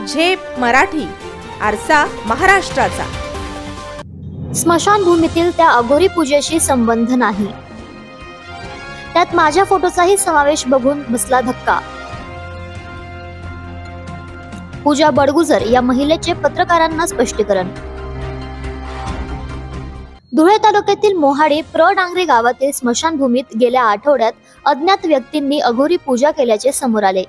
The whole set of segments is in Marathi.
झेप मराठी, आरसा महाराष्ट्राचा। स्मशानभूमीतील त्या अघोरी पूजेशी संबंध नाही, त्यात माझ्या फोटोचाही समावेश बघून बसला धक्का। पूजा बडगुजर या महिलेचे पत्रकारांना स्पष्टीकरण। धुळे तालुक्यातील मोहाडी डांगरे गावातील स्मशानभूमीत गेल्या आठवड्यात अज्ञात व्यक्तींनी अघोरी पूजा केल्याचे समोर आले।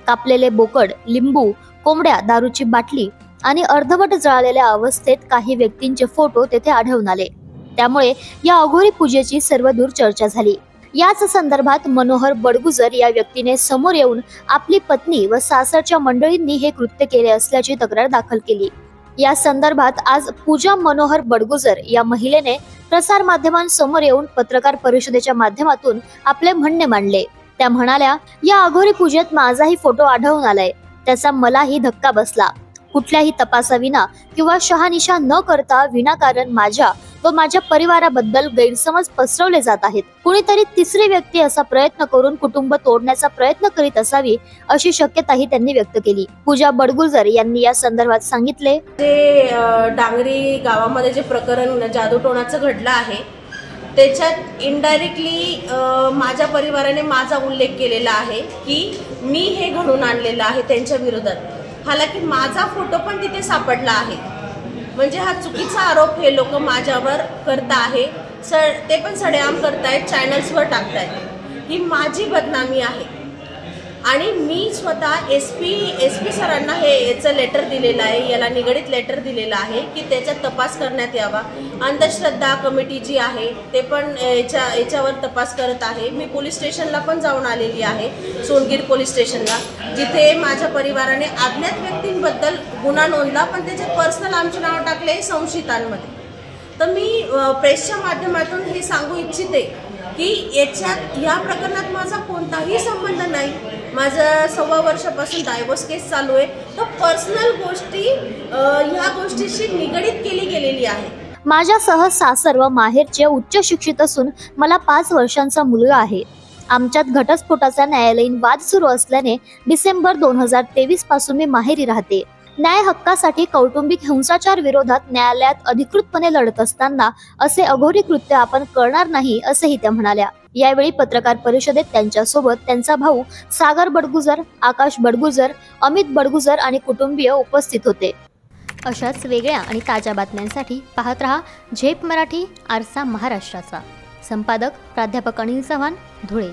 कापलेले बोकड, लिंबू, कोंबड्या, दारूची बाटली आणि अर्धवट जळालेल्या अवस्थेत काही व्यक्तींचे फोटो तेथे आढळून आले। त्यामुळे या अघोरी पूजेची सर्वदूर चर्चा झाली। याच संदर्भात मनोहर बडगुजर या व्यक्तीने समोर येऊन आपली पत्नी व सासरच्या मंडळींनी हे कृत्य केले असल्याची तक्रार दाखल केली। या संदर्भात आज पूजा मनोहर बडगुजर या महिलेने प्रसार माध्यमांसमोर येऊन पत्रकार परिषदेच्या माध्यमातून आपले म्हणणे मांडले। त्या म्हणाल्या, या अघोरी पूजेत माझाही फोटो आढळून आलाय, त्याचा मलाही धक्का बसला। कुठल्याही तपासाविना किंवा शहानिशा न करता विनाकारण माझ्या व माझ्या परिवाराबद्दल गैरसमज पसरवले जात आहेत। कुणीतरी तिसरी व्यक्ती असा प्रयत्न करून कुटुंब तोडण्याचा प्रयत्न करीत असावी अशी शक्यताही त्यांनी व्यक्त केली। पूजा बडगुजर यांनी या संदर्भात सांगितले, जे डांगरी गावामध्ये जे प्रकरण जादूटोणाचं घडलं आहे त्याच्यात इनडायरेक्टली माझ्या परिवाराने माझा उल्लेख केलेला आहे की मी हे घडून आणलेलं आहे त्यांच्या विरोधात। हालाकी माझा फोटो पण तिथे सापडला आहे, म्हणजे हा चुकीचा आरोप हे लोक माझ्यावर करत आहे। ते पण सडेआम करतायत, चॅनल्सवर टाकतायत। ही माझी बदनामी आहे आणि मी स्वतः एसपी सरांना याचं लेटर दिलेलं आहे, याला निगडीत लेटर दिलेलं आहे की त्याचा तपास करण्यात यावा। अंधश्रद्धा कमिटी जी आहे ते पण याच्यावर तपास करत आहे। मी पोलीस स्टेशनला पण जाऊन आलेली आहे, सोनगीर पोलीस स्टेशनला, जिथे माझ्या परिवाराने अज्ञात व्यक्तींबद्दल गुन्हा नोंदला, पण त्याचे पर्सनल आमचे नाव टाकले संशयितांमध्ये। तर मी प्रेसच्या माध्यमातून हे सांगू इच्छिते की या प्रकरणात माझा कोणताही संबंध नाही। माझं 6 वर्षापासून डायव्होर्स केस चालू आहे, तर पर्सनल गोष्टी ह्या गोष्टीशी निगडीत केली गेलेली आहे। माझ्यासह सासर व माहेरचे उच्च शिक्षित असून मला 5 वर्षांचा मुलगा आहे। आमच्यात घटस्फोटाचा न्यायालयीन वाद सुरू असल्याने डिसेंबर 2023 पासून मी माहेरी राहते। न्याय हक्कासाठी कौटुंबिक हिंसाचार विरोधात न्यायालयात अधिकृतपणे लढत असताना असे अघोरी कृत्य आपण करणार नाही असेही त्या म्हणाल्या। यावेळी पत्रकार परिषदेत त्यांच्यासोबत त्यांचा भाऊ सागर बडगुजर, आकाश बडगुजर, अमित बडगुजर आणि कुटुंबीय उपस्थित होते। अशाच वेगळ्या आणि ताज्या बातम्यांसाठी पाहत रहा झेप मराठी, आरसा महाराष्ट्राचा। संपादक प्राध्यापक अनिल चव्हाण, धुळे।